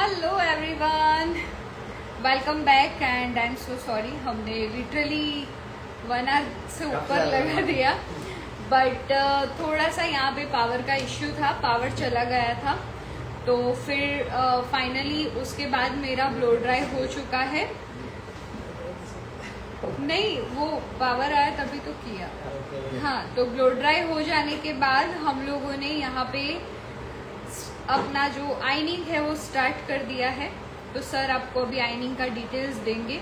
Hello everyone, welcome back and I am so sorry, हमने literally 1 our से ऊपर लगा दिया बट थोड़ा सा यहाँ पे पावर का इश्यू था, पावर चला गया था। तो फिर फाइनली उसके बाद मेरा ब्लो ड्राई हो चुका है। नहीं, वो पावर आया तभी तो किया। हाँ, तो ब्लो ड्राई हो जाने के बाद हम लोगों ने यहाँ पे अपना जो आइनिंग है वो स्टार्ट कर दिया है। तो सर आपको अभी आइनिंग का डिटेल्स देंगे।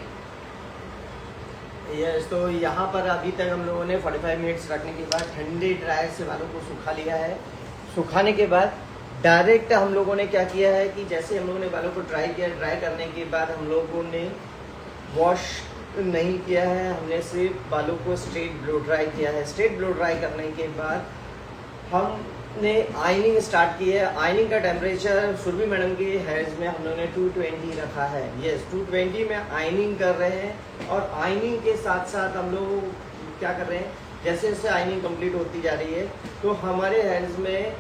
यस, तो यहाँ पर अभी तक हम लोगों ने 45 मिनट्स रखने के बाद ठंडे ड्रायर से बालों को सुखा लिया है। सुखाने के बाद डायरेक्ट हम लोगों ने क्या किया है कि जैसे हम लोगों ने बालों को ड्राई किया, ड्राई करने के बाद हम लोगों ने वॉश नहीं किया है, हमने सिर्फ बालों को स्ट्रेट ब्लो ड्राई किया है। स्ट्रेट ब्लो ड्राई करने के बाद हमने आइनिंग स्टार्ट की है। आइनिंग का टेम्परेचर सुरभि मैडम के हेयर्स में हम लोगों ने 220 रखा है। यस, 220 में आइनिंग कर रहे हैं। और आइनिंग के साथ साथ हम लोग क्या कर रहे हैं, जैसे जैसे आइनिंग कंप्लीट होती जा रही है तो हमारे हेयर्स में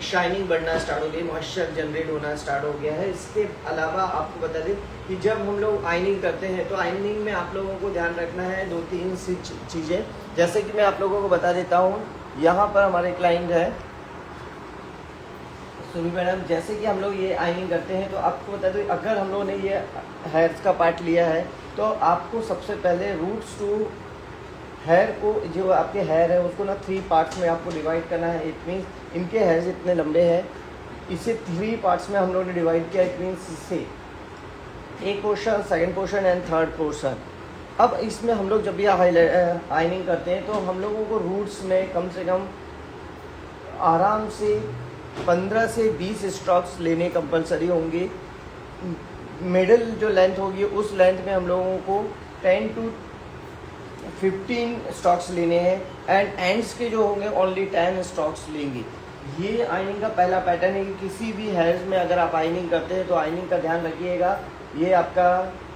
शाइनिंग बढ़ना स्टार्ट हो गई, मॉइस्चर जनरेट होना स्टार्ट हो गया है। इसके अलावा आपको बता दें कि जब हम लोग आइनिंग करते हैं तो आइनिंग में आप लोगों को ध्यान रखना है 2-3 सी चीज़ें। जैसे कि मैं आप लोगों को बता देता हूँ, यहाँ पर हमारे क्लाइंट है सुरभि मैडम। जैसे कि हम लोग ये आइनिंग करते हैं तो आपको बता दो, अगर हम लोगों ने ये हेयर्स का पार्ट लिया है तो आपको सबसे पहले रूट्स टू हेयर को, जो आपके हेयर है उसको ना 3 पार्ट्स में आपको डिवाइड करना है। इट मीन्स इनके हेयर्स इतने लंबे हैं, इसे 3 पार्ट्स में हम लोगों ने डिवाइड किया। इट मीन्स इससे एक portion, second portion and third portion. अब इसमें हम लोग जब भी आइनिंग करते हैं तो हम लोगों को रूट्स में कम से कम आराम से 15 से 20 स्ट्रोक्स लेने कंपलसरी होंगे। मिडिल जो लेंथ होगी उस लेंथ में हम लोगों को 10 to 15 स्ट्रोक्स लेने हैं एंड एंड्स के जो होंगे ओनली 10 स्ट्रोक्स लेंगे। ये आइनिंग का पहला पैटर्न है कि किसी भी हेयर्स में अगर आप आइनिंग करते हैं तो आइनिंग का ध्यान रखिएगा। ये आपका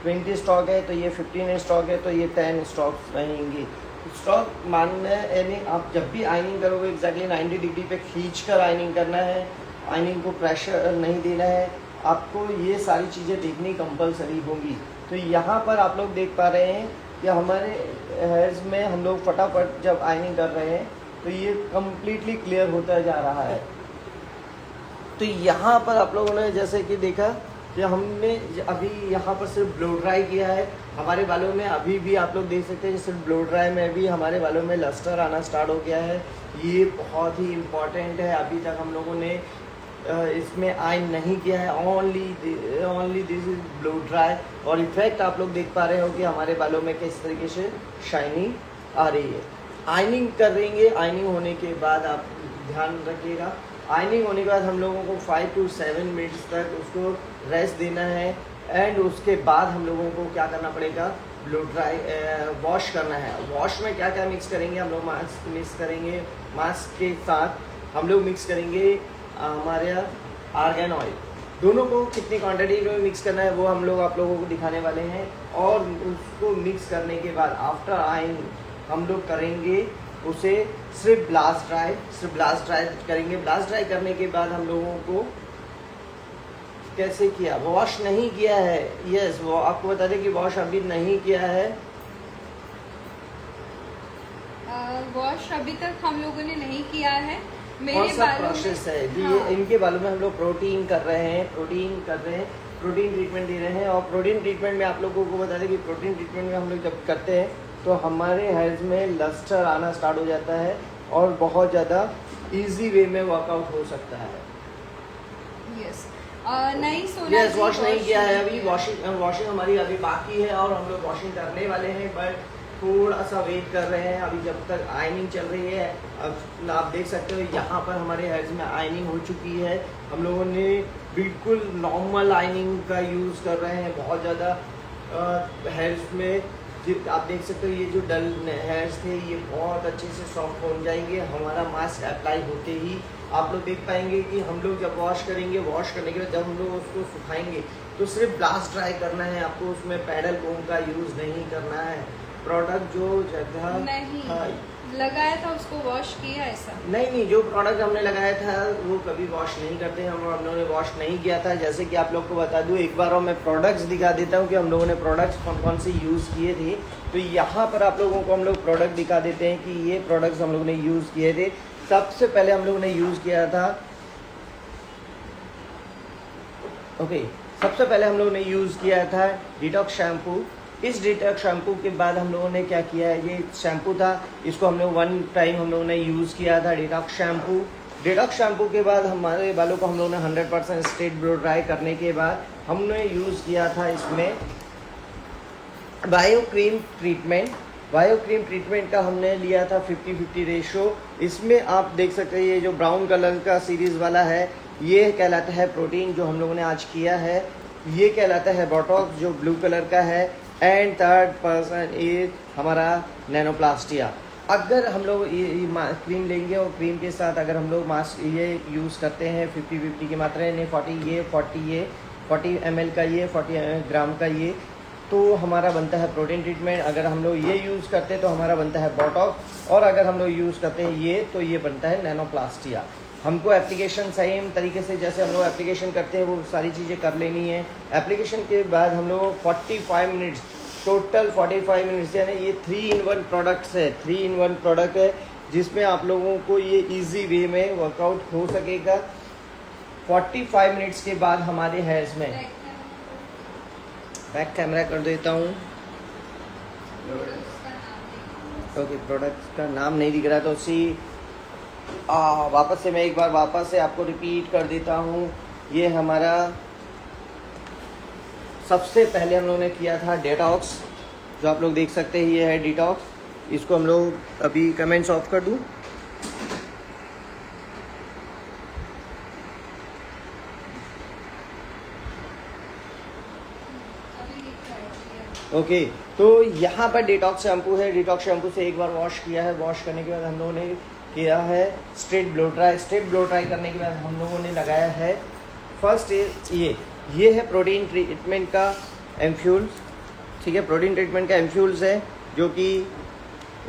20 स्ट्रोक है तो ये 15 स्ट्रोक है तो ये 10 स्ट्रोक्स रहेंगे। स्ट्रोक मानना यानी आप जब भी आइनिंग करोगे एग्जैक्टली 90 डिग्री पे खींच कर आइनिंग करना है, आइनिंग को प्रेशर नहीं देना है। आपको ये सारी चीज़ें देखनी कंपलसरी होंगी। तो यहाँ पर आप लोग देख पा रहे हैं कि हमारे हेयर्स में हम लोग फटाफट जब आइनिंग कर रहे हैं तो ये कम्प्लीटली क्लियर होता जा रहा है। तो यहाँ पर आप लोगों ने जैसे कि देखा कि हमने अभी यहाँ पर सिर्फ ब्लो ड्राई किया है। हमारे बालों में अभी भी आप लोग देख सकते हैं सिर्फ ब्लो ड्राई में भी हमारे बालों में लस्टर आना स्टार्ट हो गया है। ये बहुत ही इम्पॉर्टेंट है। अभी तक हम लोगों ने इसमें आइन नहीं किया है, only this is blow dry. और इफेक्ट आप लोग देख पा रहे हो कि हमारे बालों में किस तरीके से शाइनिंग आ रही है। आइनिंग करेंगे, आइनिंग होने के बाद आप ध्यान रखिएगा, आइनिंग होने के बाद हम लोगों को 5 to 7 मिनट्स तक उसको रेस्ट देना है। एंड उसके बाद हम लोगों को क्या करना पड़ेगा, ब्लो ड्राई वॉश करना है। वॉश में क्या क्या मिक्स करेंगे, हम लोग मास्क मिक्स करेंगे, मास्क के साथ हम लोग मिक्स करेंगे हमारे आर्गन ऑयल। दोनों को कितनी क्वांटिटी में मिक्स करना है वो हम लोग आप लोगों को दिखाने वाले हैं। और उसको मिक्स करने के बाद आफ्टर आइन हम लोग करेंगे उसे सिर्फ ब्लास्ट ड्राई करेंगे। ब्लास्ट ड्राई करने के बाद हम लोगों को कैसे किया, वॉश नहीं किया है। यस, वो आपको बता दें कि वॉश अभी नहीं किया है। वॉश अभी तक हम लोगों ने नहीं किया है। कौन सा प्रोसेस है कि हाँ। इनके बालों में हम लोग प्रोटीन कर रहे हैं, प्रोटीन ट्रीटमेंट दे रहे हैं। और प्रोटीन ट्रीटमेंट में आप लोगों को बता दें कि प्रोटीन ट्रीटमेंट में हम लोग जब करते हैं तो हमारे हेयर्स में लस्टर आना स्टार्ट हो जाता है और बहुत ज़्यादा इजी वे में वर्कआउट हो सकता है। यस, नहीं सोना यस, वॉश नहीं किया है अभी। वॉशिंग हमारी अभी बाकी है और हम लोग वॉशिंग करने वाले हैं, बट थोड़ा सा वेट कर रहे हैं अभी जब तक आइनिंग चल रही है। अब आप देख सकते हो यहाँ पर हमारे हेयर्स में आइनिंग हो चुकी है। हम लोगों ने बिल्कुल नॉर्मल आइनिंग का यूज़ कर रहे हैं। बहुत ज़्यादा हेयर्स में आप देख सकते हो ये जो डल हेयर्स थे ये बहुत अच्छे से सॉफ्ट हो जाएंगे। हमारा मास्क अप्लाई होते ही आप लोग देख पाएंगे कि हम लोग जब वॉश करेंगे, वॉश करने के बाद जब हम लोग उसको सुखाएंगे तो सिर्फ ब्लास्ट ड्राई करना है। आपको उसमें पैडल कोम का यूज़ नहीं करना है। प्रोडक्ट जो जगह लगाया था उसको वॉश किया ऐसा? नहीं, जो प्रोडक्ट हमने लगाया था वो कभी वॉश नहीं करते हम लोगों ने वॉश नहीं किया था। जैसे कि आप लोग को बता दूं, एक बार और मैं प्रोडक्ट्स दिखा देता हूं कि हम लोगों ने प्रोडक्ट्स कौन कौन से यूज़ किए थे। तो यहाँ पर आप लोगों को हम लोग प्रोडक्ट दिखा देते हैं कि ये प्रोडक्ट्स हम लोगों ने यूज़ किए थे। सबसे पहले हम लोगों ने यूज़ किया था सबसे पहले हम लोगों ने यूज़ किया था डिटॉक्स शैम्पू। इस डिटॉक्स शैम्पू के बाद हम लोगों ने क्या किया है, ये शैम्पू था, इसको हम लोग 1 टाइम हम लोगों ने यूज़ किया था डिटॉक्स शैम्पू। डिटॉक्स शैम्पू के बाद हमारे बालों को हम लोगों ने 100% स्ट्रेट ब्लो ड्राई करने के बाद हमने यूज़ किया था इसमें bio cream treatment. Bio cream treatment का हमने लिया था 50-50 रेशो। इसमें आप देख सकते हैं ये जो ब्राउन कलर का सीरीज़ वाला है ये कहलाता है प्रोटीन, जो हम लोगों ने आज किया है। ये कहलाता है बोटॉक्स, जो ब्लू कलर का है। एंड थर्ड पर्सन ये हमारा नैनोप्लास्टिया। अगर हम लोग ये क्रीम लेंगे और क्रीम के साथ अगर हम लोग मास्क ये यूज़ करते हैं 50-50 की मात्रा है, 40 ml का ये 40 ग्राम का ये, तो हमारा बनता है प्रोटीन ट्रीटमेंट। अगर हम लोग ये यूज़ करते हैं तो हमारा बनता है बोटॉक्स, और अगर हम लोग यूज़ करते हैं ये तो ये बनता है नैनोप्लास्टिया। हमको एप्लीकेशन सेम तरीके से जैसे हम लोग एप्लीकेशन करते हैं वो सारी चीज़ें कर लेनी है। एप्लीकेशन के बाद हम लोग 45 मिनट्स, टोटल 45 मिनट्स, यानी ये 3-in-1 प्रोडक्ट्स है, 3-in-1 प्रोडक्ट है जिसमें आप लोगों को ये इजी वे में वर्कआउट हो सकेगा। 45 मिनट्स के बाद हमारे हेयर्स में बैक कैमरा कर देता हूँ। प्रोडक्ट का नाम नहीं दिख रहा तो वापस से मैं एक बार वापस से आपको रिपीट कर देता हूँ। ये हमारा सबसे पहले हम लोगों ने किया था डिटॉक्स, जो आप लोग देख सकते हैं ये है डिटॉक्स। इसको हम लोग अभी कमेंट्स ऑफ कर दूँ। तो यहाँ पर डिटॉक्स शैम्पू है। डिटॉक्स शैम्पू से एक बार वॉश किया है। वॉश करने के बाद हम लोगों ने किया है straight blow dry. Straight blow dry करने के बाद हम लोगों ने लगाया है फर्स्ट ये है प्रोटीन ट्रीटमेंट का एम्फ्यूल्स। ठीक है, प्रोटीन ट्रीटमेंट का एम्फ्यूल्स है जो कि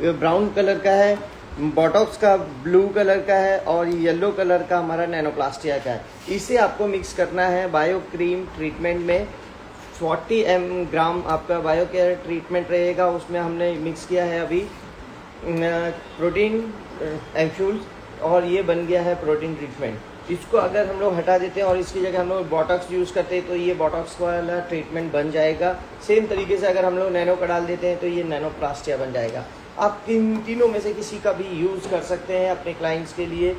ब्राउन कलर का है, बोटॉक्स का ब्लू कलर का है, और येलो कलर का हमारा नैनोप्लास्टिया का है। इसे आपको मिक्स करना है बायो क्रीम ट्रीटमेंट में। 40 ग्राम आपका बायो केयर ट्रीटमेंट रहेगा, उसमें हमने मिक्स किया है अभी प्रोटीन एम्फ्यूल्स, और ये बन गया है प्रोटीन ट्रीटमेंट। इसको अगर हम लोग हटा देते हैं और इसकी जगह हम लोग बोटॉक्स यूज़ करते हैं तो ये बोटॉक्स वाला ट्रीटमेंट बन जाएगा। सेम तरीके से अगर हम लोग नैनो का डाल देते हैं तो ये नैनोप्लास्टिया बन जाएगा। आप तीनों में से किसी का भी यूज़ कर सकते हैं अपने क्लाइंट्स के लिए।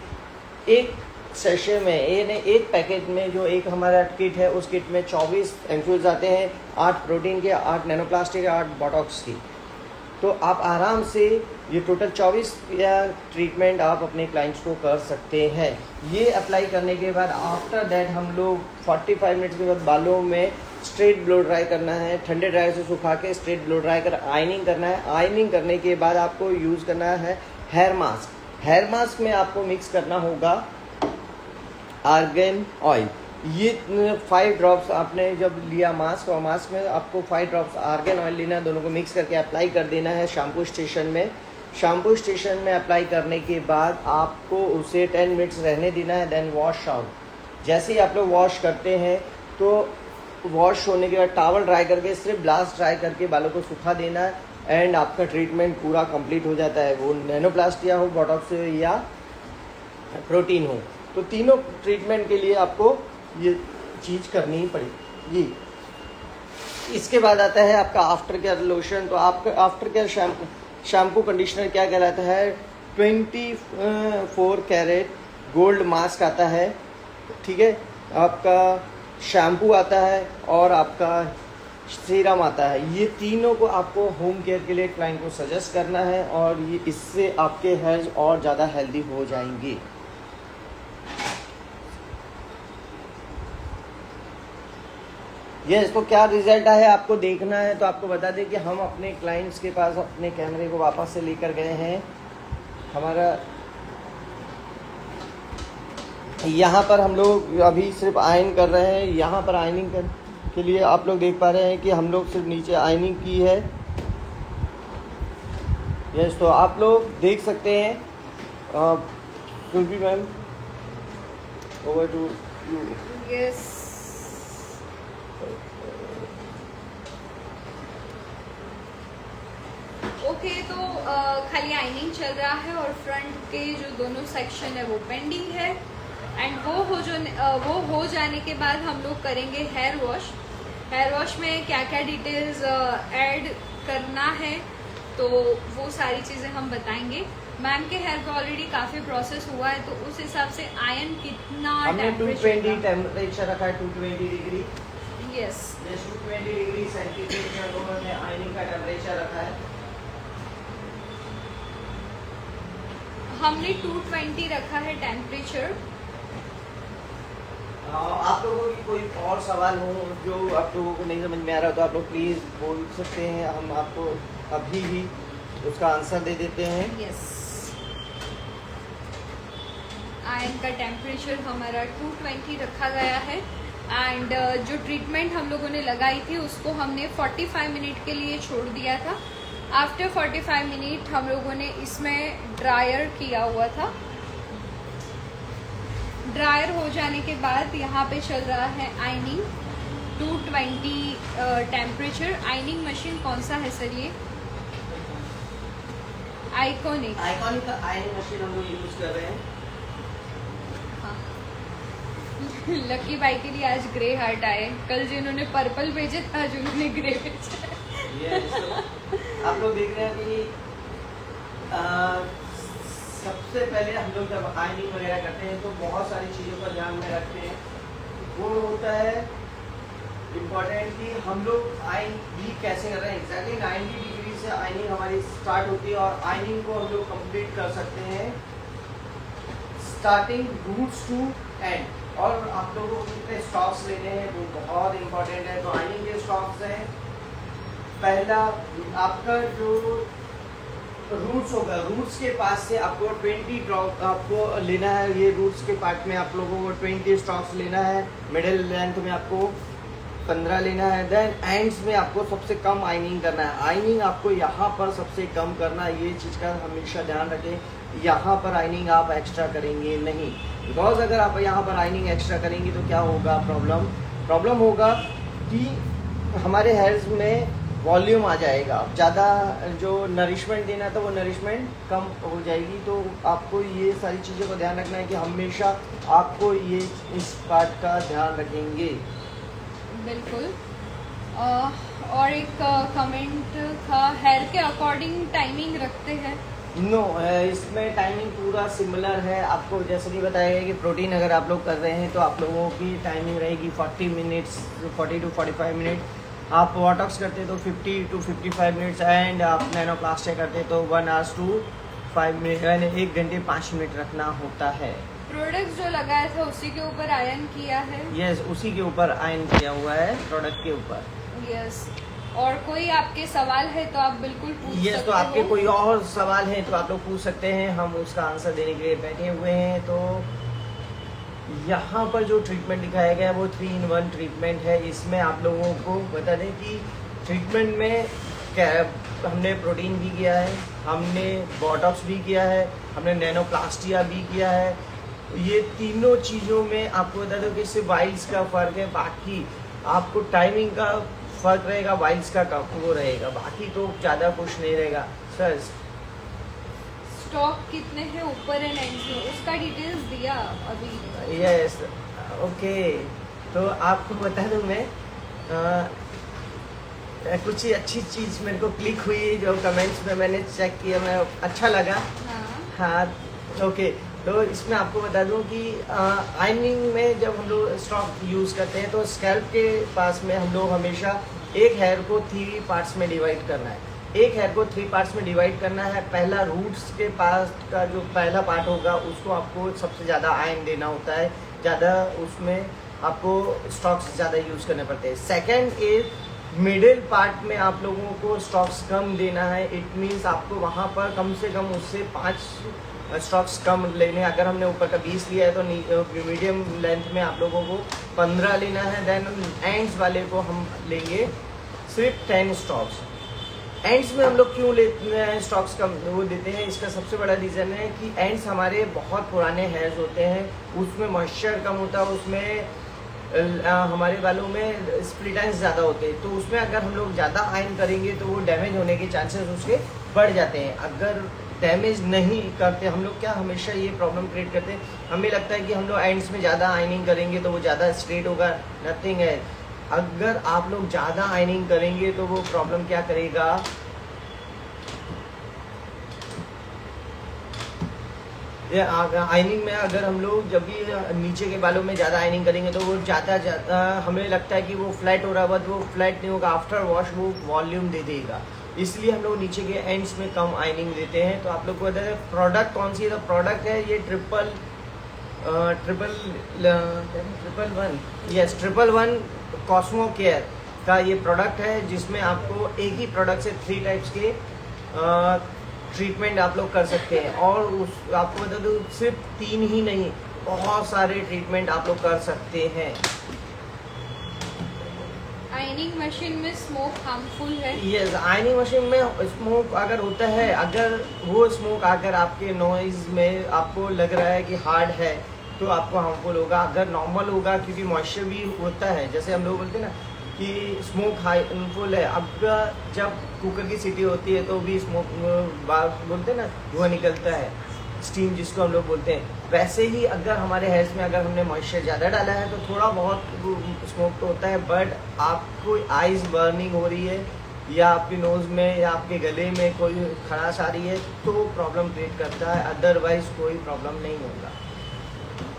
एक सेशे में एक पैकेट में जो एक हमारा किट है उस किट में 24 एम्फ्यूल्स आते हैं, 8 प्रोटीन के, 8 नैनोप्लास्टिक के, 8 बोटॉक्स की। तो आप आराम से ये टोटल 24 ट्रीटमेंट आप अपने क्लाइंट्स को कर सकते हैं। ये अप्लाई करने के बाद आफ्टर दैट हम लोग 45 मिनट के बाद बालों में स्ट्रेट ब्लो ड्राई करना है। ठंडे ड्राई से सुखा के स्ट्रेट ब्लो ड्राई कर आयनिंग करना है। आयनिंग करने के बाद आपको यूज़ करना है हेयर मास्क। हेयर मास्क में आपको मिक्स करना होगा आर्गन ऑयल। ये 5 ड्रॉप्स आपने जब लिया मास्क, और मास्क में आपको 5 ड्रॉप्स आर्गन ऑयल लेना है, दोनों को मिक्स करके अप्लाई कर देना है शैम्पू स्टेशन में। शैम्पू स्टेशन में अप्लाई करने के बाद आपको उसे 10 मिनट्स रहने देना है, देन वॉश आउट। जैसे ही आप लोग वॉश करते हैं तो वॉश होने के बाद टॉवल ड्राई करके सिर्फ ब्लास्ट ड्राई करके बालों को सुखा देना है, एंड आपका ट्रीटमेंट पूरा कंप्लीट हो जाता है। वो नैनोप्लास्टिया हो, बोटॉक्स हो या प्रोटीन हो, तो तीनों ट्रीटमेंट के लिए आपको ये चीज़ करनी ही पड़ेगी। इसके बाद आता है आपका आफ्टर केयर लोशन। तो आपका आफ्टर केयर शैम्पू कंडीशनर क्या कहलाता है, 24 कैरेट गोल्ड मास्क आता है। ठीक है, आपका शैम्पू आता है और आपका सीरम आता है। ये तीनों को आपको होम केयर के लिए क्लाइंट को सजेस्ट करना है, और ये इससे आपके हेयर्स और ज़्यादा हेल्दी हो जाएंगे। ये इसको क्या रिजल्ट आया आपको देखना है तो आपको बता दें कि हम अपने क्लाइंट्स के पास अपने कैमरे को वापस से लेकर गए हैं। हमारा यहाँ पर हम लोग अभी सिर्फ आयन कर रहे हैं। यहाँ पर आयनिंग के लिए आप लोग देख पा रहे हैं कि हम लोग सिर्फ नीचे आयनिंग की है। यस, तो आप लोग देख सकते हैं Surabhi ma'am, over to you. Yes, okay, तो खाली आइनिंग चल रहा है और फ्रंट के जो दोनों सेक्शन है वो पेंडिंग है। एंड वो हो जाने के बाद हम लोग करेंगे हेयर वॉश। हेयर वॉश में क्या क्या डिटेल्स ऐड करना है तो वो सारी चीज़ें हम बताएंगे। मैम के हेयर का ऑलरेडी काफ़ी प्रोसेस हुआ है, तो उस हिसाब से आयन कितना हमने 220 टेम्परेचर टेम्परेचर रखा है, 220 डिग्री। यस, 220 डिग्री सेंटीग्रेड में हम लोगों ने आयनिंग का टेम्परेचर रखा है। हमने 220 रखा है टेम्परेचर। आप लोगों की कोई और सवाल हो जो आप लोगों को नहीं समझ में आ रहा तो आप लोग प्लीज़ बोल सकते हैं, हम आपको अभी ही उसका आंसर दे देते हैं। यस, आयन का टेम्परेचर हमारा 220 रखा गया है। एंड जो ट्रीटमेंट हम लोगों ने लगाई थी उसको हमने 45 मिनट के लिए छोड़ दिया था। आफ्टर 45 मिनट हम लोगों ने इसमें ड्रायर किया हुआ था। ड्रायर हो जाने के बाद यहाँ पे चल रहा है आइनिंग 220 टेम्परेचर। आइनिंग मशीन कौन सा है सर? ये आइकॉनिक का आयनिंग मशीन हम लोग यूज कर रहे हैं। लकी भाई के लिए आज ग्रे हार्ट आए। कल जिन्होंने पर्पल भेजे था, आज उन्होंने ग्रे भेजा। आप लोग देख रहे हैं कि सबसे पहले हम लोग जब आयनिंग वगैरह करते हैं तो बहुत सारी चीज़ों का ध्यान में रखते हैं। वो होता है इम्पोर्टेंट कि हम लोग आयन भी कैसे कर रहे हैं। एग्जैक्टली 90 डिग्री से आयनिंग हमारी स्टार्ट होती है और आयनिंग को हम लोग कंप्लीट कर सकते हैं स्टार्टिंग रूट्स टू एंड। और आप लोगों को कितने स्टॉक्स लेने हैं वो बहुत इंपॉर्टेंट है। तो आयनिंग के स्टॉक्स हैं, पहला आपका जो रूट्स होगा, रूट्स के पास से आपको 20 ड्रॉप आपको लेना है। ये रूट्स के पार्ट में आप लोगों को 20 स्टॉक्स लेना है। मिडिल लेंथ में आपको 15 लेना है। देन एंड्स में आपको सबसे कम आइनिंग करना है। आइनिंग आपको यहाँ पर सबसे कम करना है, ये चीज़ का हमेशा ध्यान रखें। यहाँ पर आइनिंग आप एक्स्ट्रा करेंगे नहीं, बिकॉज अगर आप यहाँ पर आइनिंग एक्स्ट्रा करेंगे तो क्या होगा, प्रॉब्लम होगा कि हमारे हेयर्स में वॉल्यूम आ जाएगा। ज़्यादा जो नरिशमेंट देना था वो नरिशमेंट कम हो जाएगी। तो आपको ये सारी चीज़ों का ध्यान रखना है कि हमेशा आपको ये इस पार्ट का ध्यान रखेंगे। बिल्कुल। और एक कमेंट था, हेयर के अकॉर्डिंग टाइमिंग रखते हैं? नो, इसमें टाइमिंग पूरा सिमिलर है। आपको जैसे कि बताया गया कि प्रोटीन अगर आप लोग कर रहे हैं तो आप लोगों की टाइमिंग रहेगी 40 मिनट्स, 40 to 45 मिनट। आप वॉटॉक्स करते हैं तो 50 to 55 मिनट्स एंड आप नैनोप्लास्टिक करते हैं तो 1 hour to 5 मिनट, यानी 1 घंटे 5 मिनट रखना होता है। प्रोडक्ट जो लगाया था उसी के ऊपर आयन किया है? यस, उसी के ऊपर आयन किया हुआ है, प्रोडक्ट के ऊपर। यस। और कोई आपके सवाल है तो आप बिल्कुल पूछ सकते हो। तो आपके कोई और सवाल है तो आप लोग पूछ सकते हैं, हम उसका आंसर देने के लिए बैठे हुए हैं। तो यहाँ पर जो ट्रीटमेंट दिखाया गया है वो 3-in-1 ट्रीटमेंट है। इसमें आप लोगों को बता दें कि ट्रीटमेंट में क्या हमने प्रोटीन भी किया है, हमने बॉटॉक्स भी किया है, हमने नैनोप्लास्टिया भी किया है। ये तीनों चीज़ों में आपको बता दो कि सिर्फ वाइल्स का फ़र्क है, बाकी आपको टाइमिंग का फ़र्क रहेगा, वाइल्स का वो रहेगा, बाकी तो ज़्यादा कुछ नहीं रहेगा। सर स्टॉक कितने हैं ऊपर एंड एंड्स में, उसका डिटेल्स दिया अभी? Yes, okay. तो आपको बता दूं मैं कुछ अच्छी चीज़ मेरे को क्लिक हुई जो कमेंट्स में मैंने चेक किया, मैं अच्छा लगा। हाँ, ओके। तो इसमें आपको बता दूं कि आयनिंग में जब हम लोग स्टॉक यूज़ करते हैं तो स्कैल्प के पास में हम लोग हमेशा एक हेयर को 3 पार्ट्स में डिवाइड करना है। एक हेयर को 3 पार्ट्स में डिवाइड करना है। पहला रूट्स के पास का जो पहला पार्ट होगा उसको आपको सबसे ज़्यादा आयन देना होता है, ज़्यादा उसमें आपको स्टॉक्स ज़्यादा यूज़ करने पड़ते हैं। सेकेंड इज मिडिल पार्ट में आप लोगों को स्टॉक्स कम देना है। इट मीन्स आपको वहाँ पर कम से कम उससे 5 स्टॉक्स कम लेने। अगर हमने ऊपर का 20 लिया है तो मीडियम लेंथ में आप लोगों को 15 लेना है। देन एंड्स वाले को हम लेंगे सिर्फ 10 स्टॉक्स। एंड्स में हम लोग क्यों लेते हैं स्टॉक्स का वो देते हैं, इसका सबसे बड़ा रीज़न है कि एंड्स हमारे बहुत पुराने हेयर्स होते हैं, उसमें मॉइस्चर कम होता है, उसमें हमारे बालों में स्प्लिट एंड्स ज़्यादा होते हैं, तो उसमें अगर हम लोग ज़्यादा आयन करेंगे तो वो डैमेज होने के चांसेस उसके बढ़ जाते हैं। अगर डैमेज नहीं करते हम लोग, क्या हमेशा ये प्रॉब्लम क्रिएट करते हैं, हमें लगता है कि हम लोग एंड्स में ज़्यादा आयनिंग करेंगे तो वो ज़्यादा स्ट्रेट होगा, नथिंग है। अगर आप लोग ज़्यादा आयनिंग करेंगे तो वो प्रॉब्लम क्या करेगा, ये आयनिंग में अगर हम लोग जब भी नीचे के बालों में ज़्यादा आयनिंग करेंगे तो वो ज़्यादा हमें लगता है कि वो फ्लैट हो रहा है, बट वो फ्लैट नहीं होगा, आफ्टर वॉश वो वॉल्यूम दे देगा। इसलिए हम लोग नीचे के एंड्स में कम आयनिंग देते हैं। तो आप लोग को बता दें प्रोडक्ट कौन सी है, तो प्रोडक्ट है ये ट्रिपल वन कॉस्मो केयर का ये प्रोडक्ट है, जिसमें आपको एक ही प्रोडक्ट से 3 टाइप्स के ट्रीटमेंट आप लोग कर सकते हैं। और उस आपको बता दूँ सिर्फ 3 ही नहीं, बहुत सारे ट्रीटमेंट आप लोग कर सकते हैं। आयनिंग मशीन में स्मोक हार्मफुल है? यस, आयनिंग मशीन में स्मोक अगर होता है, अगर वो स्मोक अगर आपके नॉइज में आपको लग रहा है कि हार्ड है तो आपको हार्मफुल होगा। अगर नॉर्मल होगा, क्योंकि मॉइस्चर भी होता है, जैसे हम लोग बोलते हैं ना कि स्मोक हार्मफुल है। अब जब कुकर की सीटी होती है तो भी स्मोक बोलते हैं ना, धुआं निकलता है, स्टीम जिसको हम लोग बोलते हैं। वैसे ही अगर हमारे हेयर्स में अगर हमने मॉइस्चर ज़्यादा डाला है तो थोड़ा बहुत स्मोक तो होता है, बट आपको आइज बर्निंग हो रही है या आपकी नोज़ में या आपके गले में कोई खराश आ रही है तो प्रॉब्लम क्रिएट करता है, अदरवाइज कोई प्रॉब्लम नहीं होगा।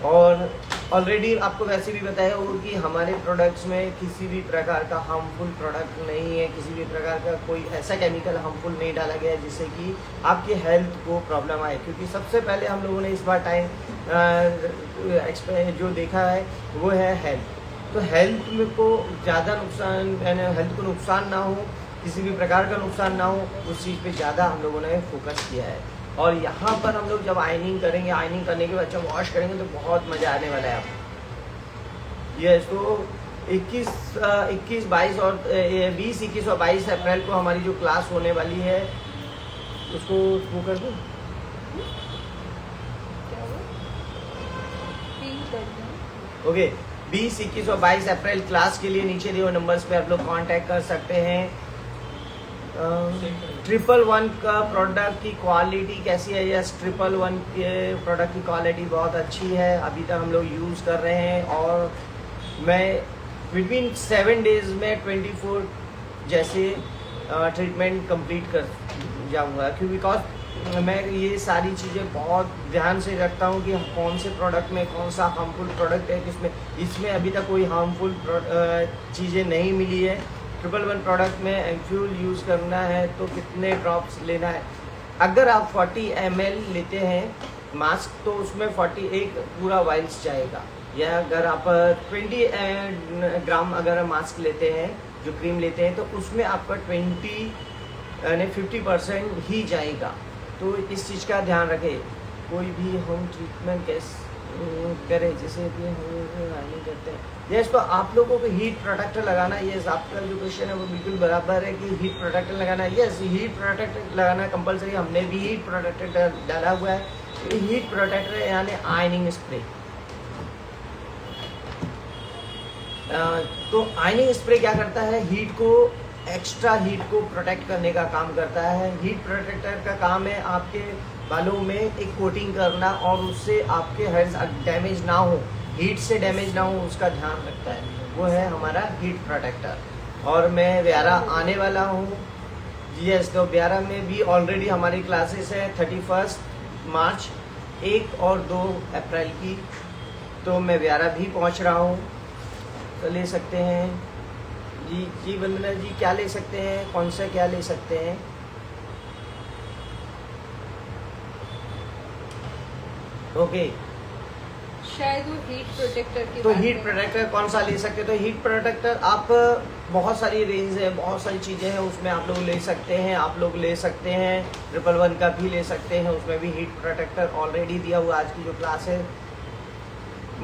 और ऑलरेडी आपको वैसे भी बताया होगा कि हमारे प्रोडक्ट्स में किसी भी प्रकार का हार्मफुल प्रोडक्ट नहीं है, किसी भी प्रकार का कोई ऐसा केमिकल हार्मफुल नहीं डाला गया है जिससे कि आपके हेल्थ को प्रॉब्लम आए। क्योंकि सबसे पहले हम लोगों ने इस बार टाइम जो देखा है वो है हेल्थ। तो हेल्थ में को ज़्यादा नुकसान, हेल्थ को नुकसान ना हो, किसी भी प्रकार का नुकसान ना हो, उस चीज़ पे ज़्यादा हम लोगों ने फोकस किया है। और यहाँ पर हम लोग जब आयनिंग करेंगे, आयनिंग करने के बाद जब वॉश करेंगे तो बहुत मज़ा आने वाला है आपको। यस, तो 21, 22 और 20, 21 और 22 अप्रैल को हमारी जो क्लास होने वाली है उसको वो कर दूँ, ओके। 20, 21 और 22 अप्रैल क्लास के लिए नीचे दिए हुए नंबर्स पे आप लोग कांटेक्ट कर सकते हैं। 111 का प्रोडक्ट की क्वालिटी कैसी है? यस, 111 के प्रोडक्ट की क्वालिटी बहुत अच्छी है, अभी तक हम लोग यूज़ कर रहे हैं। और मैं विदिन 7 डेज़ में 24 जैसे ट्रीटमेंट कंप्लीट कर जाऊँगा, क्योंकि बिकॉज मैं ये सारी चीज़ें बहुत ध्यान से रखता हूँ कि कौन से प्रोडक्ट में कौन सा हार्मफुल प्रोडक्ट है, किसमें इसमें अभी तक कोई हार्मफुल चीज़ें नहीं मिली है। 111 प्रोडक्ट में एम्फ्यूल यूज़ करना है तो कितने ड्रॉप्स लेना है? अगर आप 40 ml लेते हैं मास्क तो उसमें 41 पूरा वाइल्स जाएगा। या अगर आप 20 ग्राम अगर मास्क लेते हैं, जो क्रीम लेते हैं, तो उसमें आपका 50% ही जाएगा। तो इस चीज़ का ध्यान रखें। कोई भी होम ट्रीटमेंट कैसे करें, जैसे भी हम आयनिंग करते हैं, यस, तो आप लोगों को हीट प्रोटेक्टर लगाना, यस, आपका जो क्वेश्चन है वो बिल्कुल बराबर है कि हीट प्रोटेक्टर लगाना, यस, हीट प्रोटेक्टर लगाना कंपलसरी। हमने भी हीट प्रोटेक्टर डाला हुआ है। हीट प्रोटेक्टर यानी आयनिंग स्प्रे। तो आयनिंग स्प्रे क्या करता है? हीट को, एक्स्ट्रा हीट को प्रोटेक्ट करने का काम करता है। हीट प्रोटेक्टर का काम है आपके बालों में एक कोटिंग करना और उससे आपके हेयर्स डैमेज ना हो, हीट से डैमेज ना हो, उसका ध्यान रखता है। वो है हमारा हीट प्रोटेक्टर। और मैं व्यारा आने वाला हूँ, यस, तो व्यारा में भी ऑलरेडी हमारी क्लासेस है 31 मार्च, 1 और 2 अप्रैल की। तो मैं व्यारा भी पहुँच रहा हूँ, तो ले सकते हैं जी वंदना जी, क्या ले सकते हैं, कौन सा क्या ले सकते हैं? ओके, शायद वो हीट प्रोटेक्टर की तो बात हीट है। प्रोटेक्टर कौन सा ले सकते हैं? तो हीट प्रोटेक्टर आप बहुत सारी रेंज है, बहुत सारी चीज़ें हैं, उसमें आप लोग ले सकते हैं। आप लोग ले सकते हैं 111 का भी ले सकते हैं, उसमें भी हीट प्रोटेक्टर ऑलरेडी दिया हुआ। आज की जो क्लास है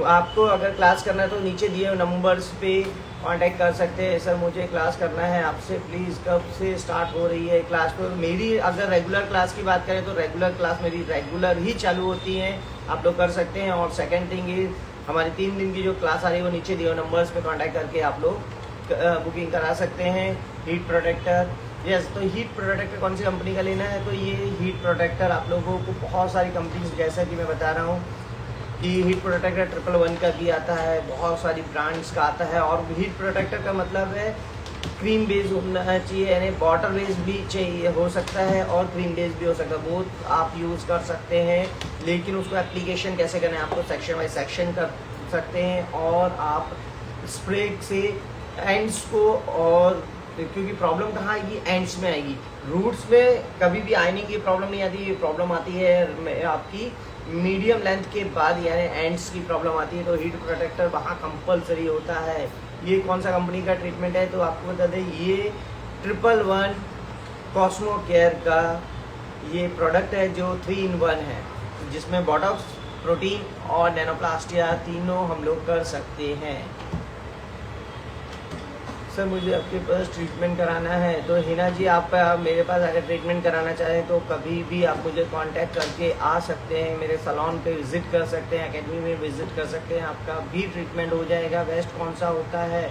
आपको अगर क्लास करना है तो नीचे दिए हुए नंबर्स पे कांटेक्ट कर सकते हैं। सर मुझे क्लास करना है आपसे, प्लीज़ कब से स्टार्ट हो रही है क्लास? तो मेरी अगर रेगुलर क्लास की बात करें तो रेगुलर क्लास मेरी रेगुलर ही चालू होती हैं, आप लोग कर सकते हैं। और सेकेंड थिंग इज हमारी 3 दिन की जो क्लास आ रही है वो नीचे दिए हुए नंबर्स पे कांटेक्ट करके आप लोग बुकिंग करा सकते हैं। हीट प्रोटेक्टर, यस, तो हीट प्रोटेक्टर कौन सी कंपनी का लेना है? तो ये हीट प्रोटेक्टर आप लोगों को बहुत सारी कंपनीज, जैसा कि मैं बता रहा हूँ कि हीट प्रोटेक्टर 111 का भी आता है, बहुत सारी ब्रांड्स का आता है। और हीट प्रोटेक्टर का मतलब है क्रीम बेस होना चाहिए, यानी वाटर बेस भी चाहिए, हो सकता है और क्रीम बेस भी हो सकता है, बोथ आप यूज़ कर सकते हैं। लेकिन उसको एप्लीकेशन कैसे करना है आपको सेक्शन बाय सेक्शन कर सकते हैं। और आप स्प्रे से एंड्स को, और क्योंकि प्रॉब्लम कहाँ आएगी? एंड्स में आएगी। रूट्स में कभी भी आयनिंग की प्रॉब्लम नहीं आती, ये प्रॉब्लम आती है आपकी मीडियम लेंथ के बाद, यानी एंड्स की प्रॉब्लम आती है। तो हीट प्रोटेक्टर वहाँ कंपलसरी होता है। ये कौन सा कंपनी का ट्रीटमेंट है? तो आपको बता दें, ये 111 कॉस्मो केयर का ये प्रोडक्ट है जो 3 in 1 है, जिसमें बॉटॉक्स, प्रोटीन और नैनोप्लास्टिया तीनों हम लोग कर सकते हैं। सर मुझे आपके पास ट्रीटमेंट कराना है। तो हिना जी, आप मेरे पास अगर ट्रीटमेंट कराना चाहें तो कभी भी आप मुझे कांटेक्ट करके आ सकते हैं, मेरे सैलून पे विज़िट कर सकते हैं, एकेडमी में विज़िट कर सकते हैं, आपका भी ट्रीटमेंट हो जाएगा। बेस्ट कौन सा होता है?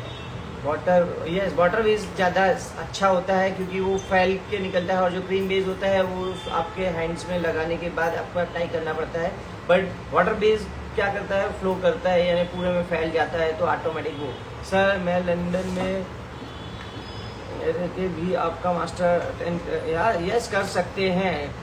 वाटर, यस, वाटर बेस ज़्यादा अच्छा होता है क्योंकि वो फैल के निकलता है, और जो क्रीम बेस होता है वो आपके हैंड्स में लगाने के बाद आपको अप्लाई करना पड़ता है। बट वाटर बेस क्या करता है? फ्लो करता है, यानी पूरे में फैल जाता है, तो ऑटोमेटिक वो। सर मैं लंदन में रह के भी आपका मास्टर यार, यस, कर सकते हैं।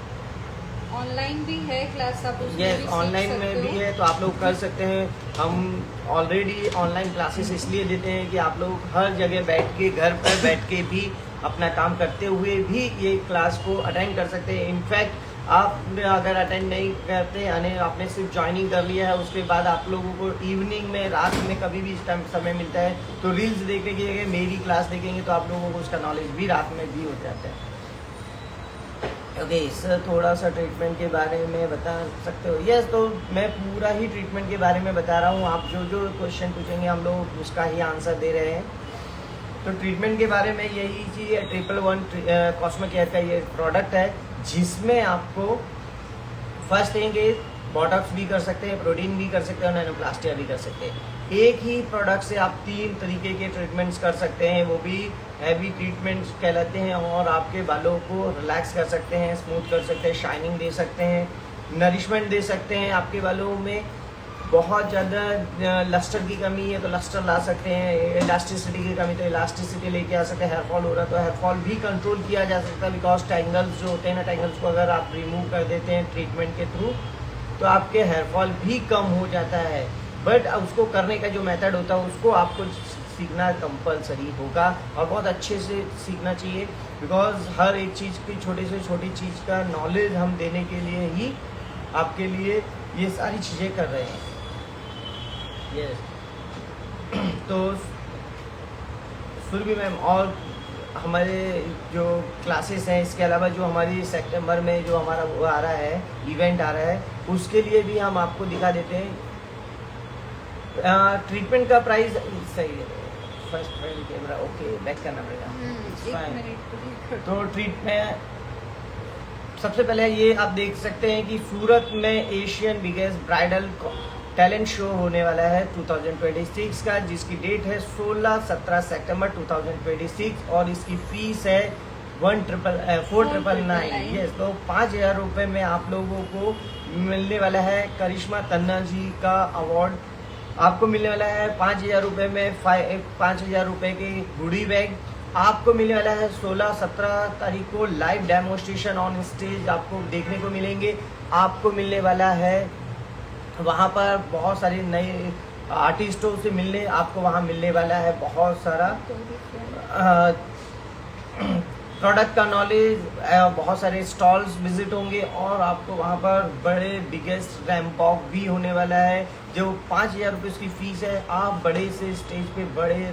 ऑनलाइन भी है क्लास, आप उसमें यस, भी सीख ऑनलाइन में सकते भी हो। है, तो आप लोग कर सकते हैं। हम ऑलरेडी ऑनलाइन क्लासेस इसलिए देते हैं कि आप लोग हर जगह बैठ के, घर पर बैठ के भी अपना काम करते हुए भी ये क्लास को अटेंड कर सकते हैं। इनफैक्ट आप अगर अटेंड नहीं करते, यानी आपने सिर्फ ज्वाइनिंग कर लिया है, उसके बाद आप लोगों को इवनिंग में, रात में कभी भी टाइम समय मिलता है तो रील्स देखने की जगह मेरी क्लास देखेंगे तो आप लोगों को उसका नॉलेज भी रात में भी हो जाता है। ओके सर, थोड़ा सा ट्रीटमेंट के बारे में बता सकते हो? यस, तो मैं पूरा ही ट्रीटमेंट के बारे में बता रहा हूँ। आप जो जो क्वेश्चन पूछेंगे हम लोग उसका ही आंसर दे रहे हैं। तो ट्रीटमेंट के बारे में यही चीज़ है, 111 कॉस्मो केयर का ये प्रोडक्ट है, जिसमें आपको फर्स्ट थिंग इज बॉटॉक्स भी कर सकते हैं, प्रोटीन भी कर सकते हैं और नैनोप्लास्टिया भी कर सकते हैं। एक ही प्रोडक्ट से आप 3 तरीके के ट्रीटमेंट्स कर सकते हैं, वो भी हैवी ट्रीटमेंट्स कहलाते हैं, और आपके बालों को रिलैक्स कर सकते हैं, स्मूथ कर सकते हैं, शाइनिंग दे सकते हैं, नरिशमेंट दे सकते हैं। आपके बालों में बहुत ज़्यादा लस्टर की कमी है तो लस्टर ला सकते हैं, इलास्टिसिटी की कमी तो इलास्टिसिटी लेके आ सकते हैं, हेयर फॉल हो रहा है तो हेयर फॉल भी कंट्रोल किया जा सकता है। बिकॉज टैंगल्स जो होते हैं ना, टैंगल्स को अगर आप रिमूव कर देते हैं ट्रीटमेंट के थ्रू तो आपके हेयर फॉल भी कम हो जाता है। बट उसको करने का जो मेथड होता है उसको आपको सीखना कंपलसरी होगा और बहुत अच्छे से सीखना चाहिए, बिकॉज हर एक चीज़ की, छोटी से छोटी चीज़ का नॉलेज हम देने के लिए ही आपके लिए ये सारी चीज़ें कर रहे हैं। यस तो सुरभि मैम, और हमारे जो क्लासेस हैं, इसके अलावा जो हमारी सितंबर में जो हमारा वो आ रहा है, इवेंट आ रहा है, उसके लिए भी हम आपको दिखा देते हैं। ट्रीटमेंट का प्राइस सही है, first front camera okay, back करना पड़ेगा। एक मिनट तो ट्रीटमेंट सबसे पहले ये आप देख सकते हैं कि सूरत में Asian biggest bridal talent show होने वाला है 2026 का, जिसकी डेट है 16-17 सितंबर 2026 और इसकी फीस है 4,999। यस, तो 5,000 रुपये में आप लोगों को मिलने वाला है करिश्मा तन्ना जी का अवार्ड। आपको मिलने वाला है 5,000 रुपये में 5,000 रुपये की गुडी बैग। आपको मिलने वाला है 16-17 तारीख को लाइव डेमोन्स्ट्रेशन ऑन स्टेज आपको देखने को मिलेंगे। आपको मिलने वाला है वहाँ पर बहुत सारे नए आर्टिस्टों से मिलने, आपको वहाँ मिलने वाला है बहुत सारा प्रोडक्ट का नॉलेज, बहुत सारे स्टॉल्स विजिट होंगे और आपको वहाँ पर बड़े बिगेस्ट रैंप वॉक भी होने वाला है। जो 5,000 रुपये उसकी फीस है, आप बड़े से स्टेज पे बड़े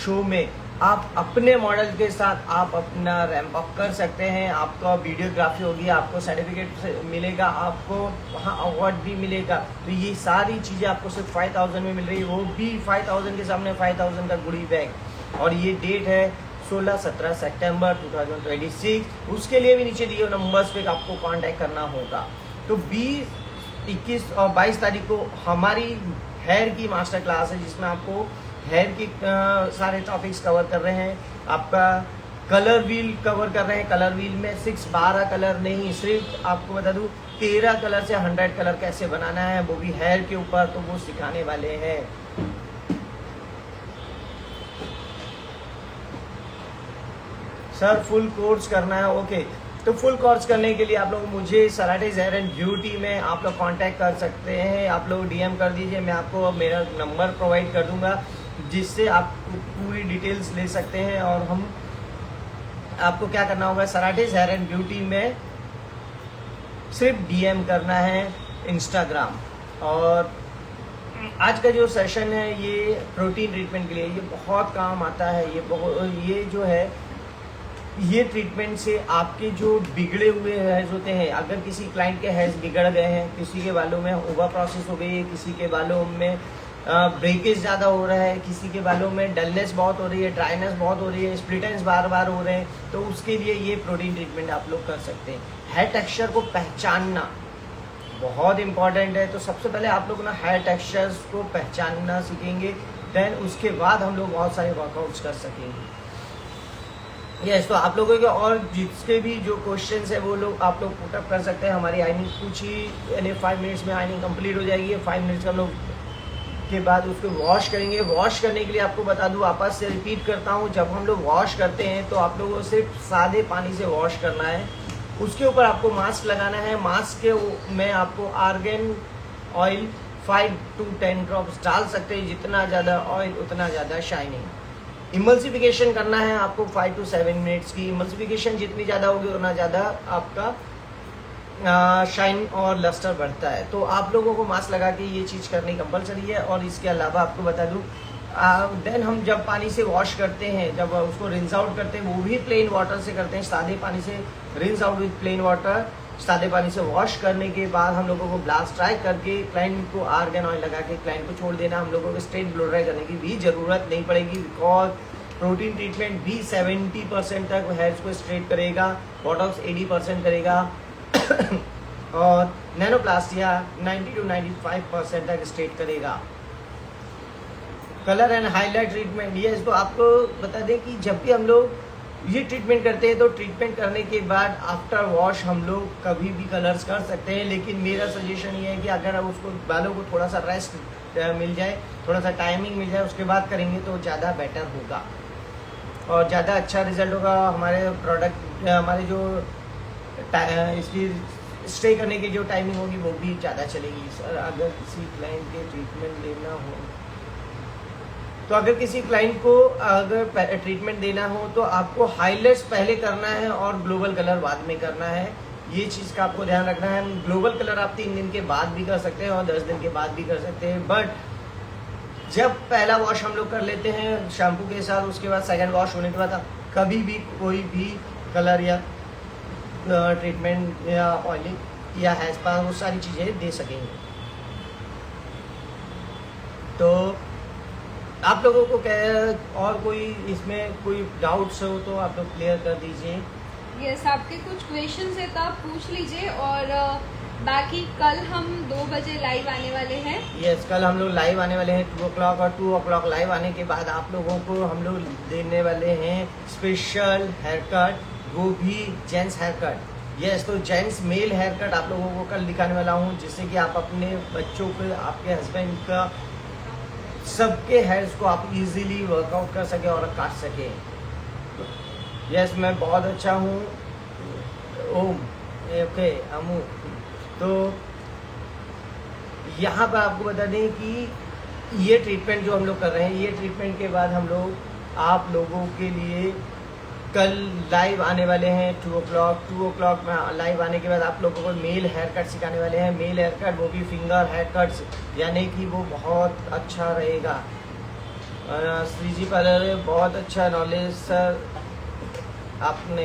शो में आप अपने मॉडल के साथ आप अपना रैंप अप कर सकते हैं। आपका वीडियोग्राफी होगी, आपको सर्टिफिकेट मिलेगा, आपको वहाँ अवार्ड भी मिलेगा। तो ये सारी चीज़ें आपको सिर्फ 5000 में मिल रही है, वो भी 5000 के सामने 5000 का गुडी बैग। और ये डेट है 16-17 सितंबर 2026। उसके लिए भी नीचे दिए नंबर्स पे आपको कांटेक्ट करना होगा। तो 20, 21 और 22 तारीख को हमारी हेयर की मास्टर क्लास है, जिसमें आपको हेयर की सारे टॉपिक्स कवर कर रहे हैं। आपका कलर व्हील कवर कर रहे हैं। कलर व्हील में 12 कलर नहीं, सिर्फ आपको बता दूं 13 कलर से 100 कलर कैसे बनाना है, वो भी हेयर के ऊपर, तो वो सिखाने वाले हैं। सर फुल कोर्स करना है, ओके। तो फुल कोर्स करने के लिए आप लोग मुझे सराटेज हेयर एंड ब्यूटी में आप लोग कांटेक्ट कर सकते हैं। आप लोग डीएम कर दीजिए, मैं आपको मेरा नंबर प्रोवाइड कर दूंगा, जिससे आप पूरी डिटेल्स ले सकते हैं। और हम आपको क्या करना होगा, सराटेज हेयर एंड ब्यूटी में सिर्फ डीएम करना है इंस्टाग्राम। और आज का जो सेशन है ये प्रोटीन ट्रीटमेंट के लिए ये बहुत काम आता है। ये जो है ये ट्रीटमेंट से आपके जो बिगड़े हुए हेयर्स होते हैं, अगर किसी क्लाइंट के हेयर्स बिगड़ गए हैं, किसी के बालों में ओवर प्रोसेस हो गई है, किसी के बालों में ब्रेकेज ज़्यादा हो रहा है, किसी के बालों में डलनेस बहुत हो रही है, ड्राइनेस बहुत हो रही है, स्प्लिट एंड्स बार बार हो रहे हैं, तो उसके लिए ये प्रोटीन ट्रीटमेंट आप लोग कर सकते हैं। हेयर टेक्सचर को पहचानना बहुत इंपॉर्टेंट है। तो सबसे पहले आप लोग ना हेयर टेक्सचर्स को पहचानना सीखेंगे, देन उसके बाद हम लोग बहुत सारे वर्कआउट्स कर सकेंगे। यस, तो आप लोगों के और जिसके भी जो क्वेश्चंस है वो लोग आप लोग पुटअप कर सकते हैं। हमारी आइनिंग कुछ ही यानी 5 मिनट्स में आइनिंग कंप्लीट हो जाएगी। 5 मिनट्स हम लोग के बाद उसको वॉश करेंगे। वॉश करने के लिए आपको बता दूं, वापस से रिपीट करता हूं, जब हम लोग वॉश करते हैं तो आप लोगों को सिर्फ सादे पानी से वॉश करना है। उसके ऊपर आपको मास्क लगाना है। मास्क के में आपको आर्गन ऑयल 5 to 10 ड्रॉप्स डाल सकते हैं। जितना ज़्यादा ऑयल उतना ज़्यादा शाइनिंग। इमल्सिफिकेशन करना है आपको 5 to 7 मिनट्स की। इमल्सिफिकेशन जितनी ज़्यादा होगी उतना ज़्यादा आपका शाइन और लस्टर बढ़ता है। तो आप लोगों को मास्क लगा के ये चीज़ करनी कंपलसरी है। और इसके अलावा आपको बता दूं, देन हम जब पानी से वॉश करते हैं, जब उसको रिंस आउट करते हैं, वो भी प्लेन वाटर से करते हैं। सादे पानी से rinse out with plain water. सादे पानी से वॉश करने के बाद हम लोगों को ब्लास्ट ड्राई करके क्लाइंट को आर्गन ऑयल लगा के क्लाइंट को छोड़ देना। हम लोगों को स्ट्रेट ब्लो ड्राई करने की भी ज़रूरत नहीं पड़ेगी, बिकॉज प्रोटीन ट्रीटमेंट भी 70% तक हेयर्स को स्ट्रेट करेगा, बॉटॉक्स 80% करेगा और नैनोप्लास्टिया 90 to 95% तक स्ट्रेट करेगा। कलर एंड हाईलाइट ट्रीटमेंट, ये इसको आपको बता दें कि जब भी हम लोग ये ट्रीटमेंट करते हैं तो ट्रीटमेंट करने के बाद आफ्टर वॉश हम लोग कभी भी कलर्स कर सकते हैं। लेकिन मेरा सजेशन ये है कि अगर आप उसको बालों को थोड़ा सा रेस्ट मिल जाए, थोड़ा सा टाइमिंग मिल जाए, उसके बाद करेंगे तो ज़्यादा बेटर होगा और ज़्यादा अच्छा रिजल्ट होगा। हमारे प्रोडक्ट हमारे जो इसकी स्टे करने की जो टाइमिंग होगी वो भी ज़्यादा चलेगी। सर अगर किसी क्लाइंट के ट्रीटमेंट लेना हो तो अगर किसी क्लाइंट को अगर ट्रीटमेंट देना हो तो आपको हाईलाइट्स पहले करना है और ग्लोबल कलर बाद में करना है। ये चीज़ का आपको ध्यान रखना है। ग्लोबल कलर आप 3 दिन के बाद भी कर सकते हैं और 10 दिन के बाद भी कर सकते हैं। बट जब पहला वॉश हम लोग कर लेते हैं शैम्पू के साथ, उसके बाद सेकंड वॉश होने के बाद आप कभी भी कोई भी कलर या ट्रीटमेंट या ऑयलिंग या हेयर स्पा वो सारी चीज़ें दे सकेंगे। तो आप लोगों को क्या और कोई इसमें कोई डाउट्स हो तो आप लोग क्लियर कर दीजिए। यस, आपके कुछ क्वेश्चंस है तो आप पूछ लीजिए। और बाकी कल हम 2 बजे लाइव आने वाले हैं। यस, कल हम लोग लाइव आने वाले हैं 2 o'clock और 2 o'clock लाइव आने के बाद आप लोगों को हम लोग देने वाले हैं स्पेशल हेयर कट, वो भी जेंट्स हेयर कट। यस, तो जेंट्स मेल हेयर कट आप लोगों को कल दिखाने वाला हूँ, जिससे कि आप अपने बच्चों को, आपके हस्बैंड का, सबके हेयर्स को आप इजीली वर्कआउट कर सके और काट सके। यस, मैं बहुत अच्छा हूँ। ओम ओके अमू। तो यहाँ पर आपको बता दें कि ये ट्रीटमेंट जो हम लोग कर रहे हैं, ये ट्रीटमेंट के बाद हम लोग आप लोगों के लिए कल लाइव आने वाले हैं 2 o'clock। 2 o'clock में लाइव आने के बाद आप लोगों को मेल हेयर कट सिखाने वाले हैं। मेल हेयर कट वो भी फिंगर हेयर कट्स, यानी कि वो बहुत अच्छा रहेगा। श्रीजी पार्लर बहुत अच्छा नॉलेज सर आपने।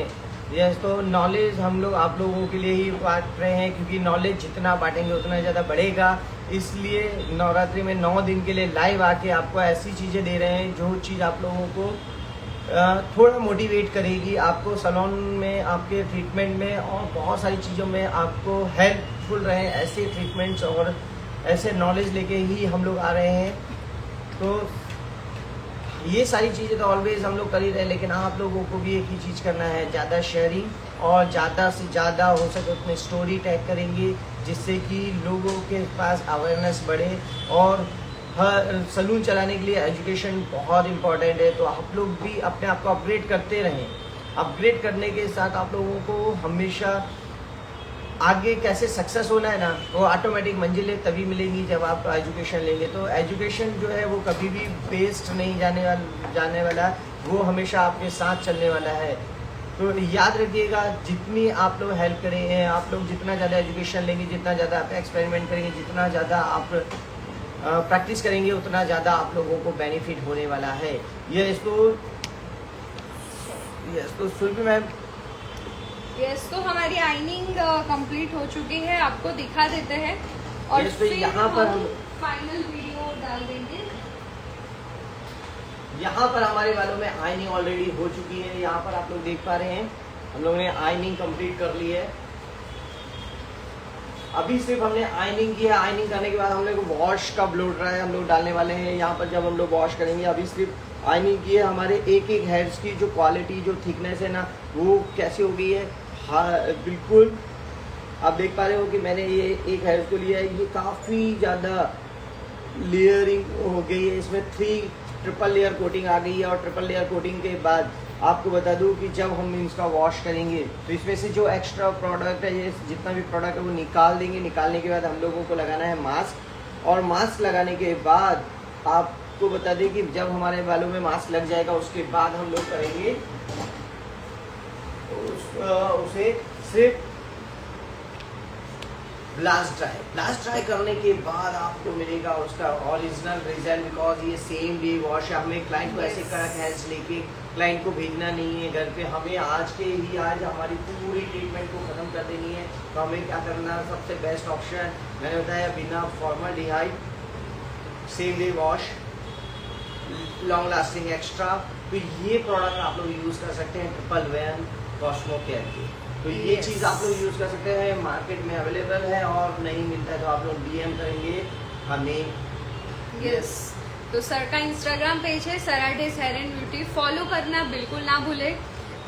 यस, तो नॉलेज हम लोग आप लोगों के लिए ही बांट रहे हैं, क्योंकि नॉलेज जितना बांटेंगे उतना ज़्यादा बढ़ेगा। इसलिए नवरात्रि में 9 दिन के लिए लाइव आके आपको ऐसी चीज़ें दे रहे हैं जो चीज़ आप लोगों को थोड़ा मोटिवेट करेगी, आपको सैलून में, आपके ट्रीटमेंट में और बहुत सारी चीज़ों में आपको हेल्पफुल रहे। ऐसे ट्रीटमेंट्स और ऐसे नॉलेज लेके ही हम लोग आ रहे हैं। तो ये सारी चीज़ें तो ऑलवेज हम लोग कर ही रहे हैं, लेकिन आप लोगों को भी एक ही चीज़ करना है, ज़्यादा शेयरिंग और ज़्यादा से ज़्यादा हो सके उतने स्टोरी टैग करेंगे, जिससे कि लोगों के पास अवेयरनेस बढ़े। और हर सलून चलाने के लिए एजुकेशन बहुत इंपॉर्टेंट है, तो आप लोग भी अपने आप को अपग्रेड करते रहें। अपग्रेड करने के साथ आप लोगों को हमेशा आगे कैसे सक्सेस होना है ना, वो ऑटोमेटिक मंजिलें तभी मिलेंगी जब आप एजुकेशन लेंगे। तो एजुकेशन जो है वो कभी भी वेस्ट नहीं जाने वाला, वो हमेशा आपके साथ चलने वाला है। तो याद रखिएगा, जितनी आप लोग हेल्प करेंगे, आप लोग जितना ज़्यादा एजुकेशन लेंगे, जितना ज़्यादा आप एक्सपेरिमेंट करेंगे, जितना ज़्यादा आप प्रैक्टिस करेंगे, उतना ज़्यादा आप लोगों को बेनिफिट होने वाला है। यस, तो सुरभि मैम, यस, तो हमारी आइनिंग कंप्लीट हो चुकी है, आपको दिखा देते हैं और Yes, तो फिर यहाँ पर हम फाइनल वीडियो डाल देंगे। यहाँ पर हमारे बालों में आइनिंग ऑलरेडी हो चुकी है। यहाँ पर आप लोग देख पा रहे हैं, हम लोगों ने आइनिंग कंप्लीट कर ली है। अभी सिर्फ हमने आइनिंग किया। आइनिंग करने के बाद हम लोग वॉश का ब्लो ड्राई हम लोग डालने वाले हैं। यहाँ पर जब हम लोग वॉश करेंगे, अभी सिर्फ आइनिंग की है। हमारे एक एक हेयर्स की जो क्वालिटी, जो थिकनेस है ना, वो कैसी हो गई है। हाँ, बिल्कुल आप देख पा रहे हो कि मैंने ये एक हेयर को लिया है, ये काफ़ी ज़्यादा लेयरिंग हो गई है। इसमें 3 ट्रिपल लेयर कोटिंग आ गई है। और ट्रिपल लेयर कोटिंग के बाद आपको बता दूं कि जब हम इसका वॉश करेंगे तो इसमें से जो एक्स्ट्रा प्रोडक्ट है, ये जितना भी प्रोडक्ट है वो निकाल देंगे। निकालने के बाद हम लोगों को लगाना है मास्क। और मास्क लगाने के बाद आपको बता दें कि जब हमारे बालों में मास्क लग जाएगा, उसके बाद हम लोग करेंगे उसे सिर्फ ब्लास्ट ड्राई करने के बाद आपको मिलेगा उसका ओरिजिनल रिजल्ट। बिकॉज ये सेम डे वॉश है। हमें क्लाइंट को ऐसे कड़क हेयर्स लेके क्लाइंट को भेजना नहीं है घर पे। हमें आज हमारी पूरी ट्रीटमेंट को ख़त्म कर देनी है। तो हमें क्या करना है, सबसे बेस्ट ऑप्शन मैंने बताया, बिना formaldehyde, same day wash, long lasting extra. तो ये प्रोडक्ट आप लोग यूज़ कर सकते हैं ट्रिपल वेन कॉस्मो केयर की। तो ये चीज़ आप लोग यूज़ कर सकते हैं, मार्केट में अवेलेबल है। और नहीं मिलता है तो आप लोग DM करेंगे हमें। यस, तो सर का इंस्टाग्राम पेज है सराडेज हेयर एंड ब्यूटी, फॉलो करना बिल्कुल ना भूले।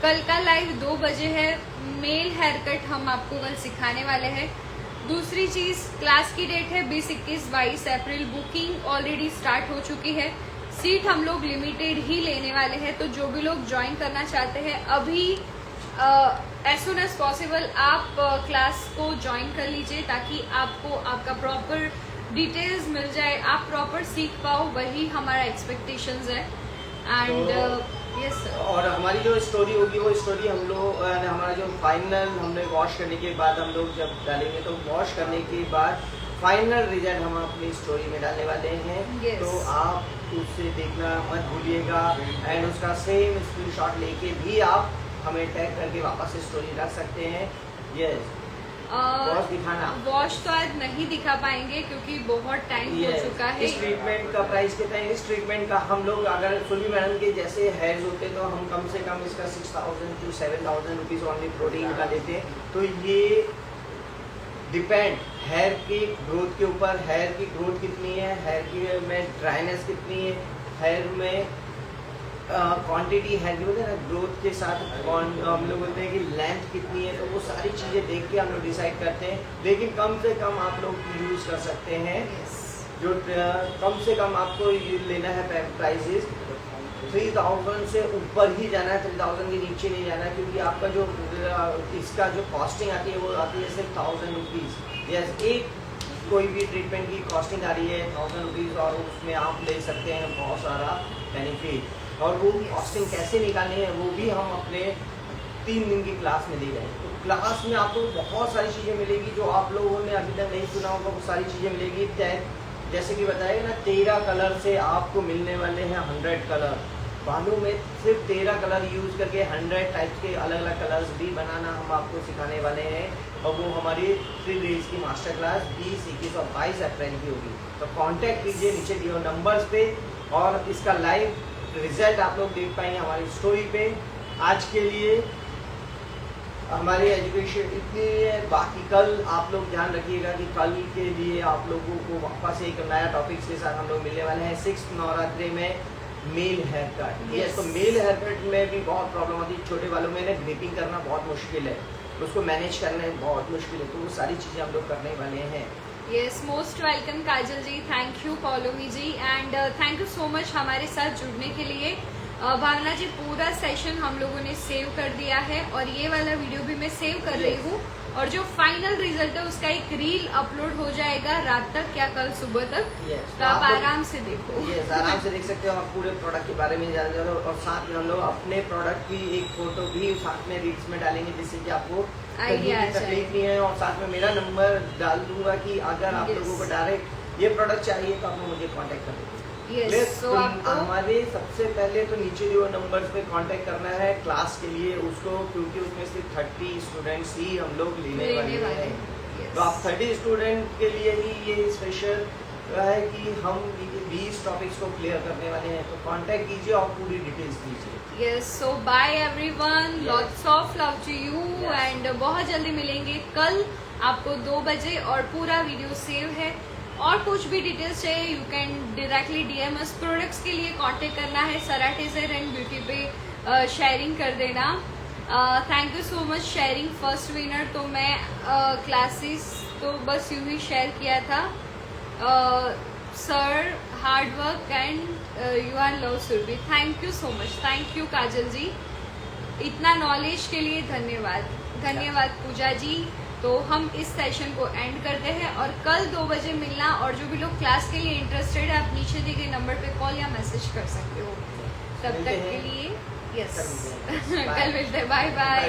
कल का लाइव 2 बजे है, मेल हेयर कट हम आपको कल सिखाने वाले हैं। दूसरी चीज, क्लास की डेट है 20, 21, 22 अप्रैल। बुकिंग ऑलरेडी स्टार्ट हो चुकी है। सीट हम लोग लिमिटेड ही लेने वाले हैं, तो जो भी लोग ज्वाइन करना चाहते हैं अभी एज सुन एज पॉसिबल आप क्लास को ज्वाइन कर लीजिए, ताकि आपको आपका प्रॉपर डिटेल्स मिल जाए, आप प्रॉपर सीख पाओ। वही हमारा एक्सपेक्टेशंस है। एंड यस, और हमारी जो स्टोरी होगी वो स्टोरी हम लोग हमारा जो फाइनल हमने वॉश करने के बाद हम लोग जब डालेंगे, तो वॉश करने के बाद फाइनल रिजल्ट हम अपनी स्टोरी में डालने वाले हैं। Yes. तो आप उससे देखना मत भूलिएगा। एंड उसका सेम स्क्रीनशॉट लेके भी आप हमें टैग करके वापस से स्टोरी रख सकते हैं। यस, वॉश दिखाना। वॉश तो आज नहीं दिखा पाएंगे क्योंकि बहुत टाइम हो चुका है। इस ट्रीटमेंट का प्राइस कितना है? इस ट्रीटमेंट का हम लोग अगर सुरभि मैडम के जैसे हेयर्स होते तो हम कम से कम इसका 6000 to 7000 रुपीज़ ओनली प्रोटीन का लेते हैं। तो ये डिपेंड हेयर की ग्रोथ के ऊपर, हेयर की ग्रोथ कितनी है, हेयर की में ड्राइनेस कितनी है, हेयर में क्वांटिटी हेयर की बोलते हैं ना, ग्रोथ के साथ हम लोग बोलते हैं कि लेंथ कितनी है। तो वो सारी चीज़ें देख के हम लोग डिसाइड करते हैं। लेकिन कम से कम आप लोग यूज़ कर सकते हैं जो कम से कम आपको ये लेना है प्राइजेस 3000 से ऊपर ही जाना है, 3000 के नीचे नहीं जाना है। क्योंकि आपका जो इसका जो कॉस्टिंग आती है वो आती है सिर्फ 1000 रुपीज़। यस, एक कोई भी ट्रीटमेंट की कॉस्टिंग आ रही है 1000 रुपीज़, और उसमें आप ले सकते हैं बहुत सारा बेनिफिट। और वो कॉस्टिंग कैसे निकालनी है वो भी हम अपने 3 दिन की क्लास में दे रहे हैं। तो क्लास में आपको बहुत सारी चीज़ें मिलेगी जो आप लोगों ने अभी तक नहीं सुना होगा। वो सारी चीज़ें मिलेगी। जैसे कि बताया ना 13 कलर से आपको मिलने वाले हैं 100 कलर। बालों में सिर्फ 13 कलर यूज करके 100 टाइप्स के अलग अलग कलर्स भी बनाना हम आपको सिखाने वाले हैं, और वो हमारी 3 डेज की मास्टर क्लास 20, 21 और 22 अप्रैल की होगी। तो कांटेक्ट कीजिए नीचे दिए हुए नंबर्स पे, और इसका लाइव रिजल्ट आप लोग देख पाएंगे हमारी स्टोरी पे। आज के लिए हमारी एजुकेशन इतनी है, बाकी कल आप लोग ध्यान रखिएगा कि कल के लिए आप लोगों को वापस एक नया टॉपिक्स के साथ हम लोग मिलने वाले हैं। 6th नवरात्रि में मेल हेयर कट। यस, तो मेल हेयर कट में भी बहुत प्रॉब्लम होती है। छोटे बालों में ग्रिपिंग करना बहुत मुश्किल है, उसको मैनेज करना बहुत मुश्किल है, तो वो सारी चीज़ें हम लोग करने वाले हैं। Yes, most welcome Kajal ji, thank you Paulomi ji, and thank you so much हमारे साथ जुड़ने के लिए। भावना जी, पूरा सेशन हम लोगों ने सेव कर दिया है, और ये वाला वीडियो भी मैं सेव कर रही हूँ, और जो फाइनल रिजल्ट है उसका एक रील अपलोड हो जाएगा रात तक या कल सुबह तक। तो आप आराम से देखो। यस, आराम से देख सकते हो। आप पूरे प्रोडक्ट के बारे में जान जाओ, और साथ में हम लोग अपने प्रोडक्ट की एक फोटो भी साथ में रील्स में डालेंगे, जिससे कि आपको आइडिया तकलीफ नहीं है। और साथ में मेरा नंबर डाल दूंगा कि अगर आप लोगों को डायरेक्ट ये प्रोडक्ट चाहिए तो आप लोग मुझे कॉन्टेक्ट कर दीजिए। तो हमारे सबसे पहले तो नीचे जो नंबर पे कांटेक्ट करना है क्लास के लिए उसको, क्योंकि उसमें सिर्फ 30 स्टूडेंट्स ही हम लोग लेने वाले हैं। तो आप 30 स्टूडेंट के लिए ही ये स्पेशल है कि हम 20 टॉपिक्स को क्लियर करने वाले हैं। तो कांटेक्ट कीजिए और पूरी डिटेल्स दीजिए। Yes, so bye everyone, lots of love to you, and बहुत जल्दी मिलेंगे कल आपको 2 बजे, और पूरा वीडियो सेव है। और कुछ भी डिटेल्स चाहिए you can directly DM us. Products के लिए कांटेक्ट करना है सराटेजर एंड ब्यूटी पे शेयरिंग कर देना। Thank you so much sharing first winner. तो मैं क्लासेस तो बस यूं ही शेयर किया था। Sir hard work and you are love Surbhi, thank you so much. Thank you Kajal ji, इतना नॉलेज के लिए धन्यवाद। धन्यवाद पूजा जी। तो हम इस सेशन को एंड करते हैं, और कल 2 बजे मिलना, और जो भी लोग क्लास के लिए इंटरेस्टेड है आप नीचे दिए गए नंबर पे कॉल या मैसेज कर सकते हो। तब तक के लिए यस, कल मिलते हैं। Bye bye.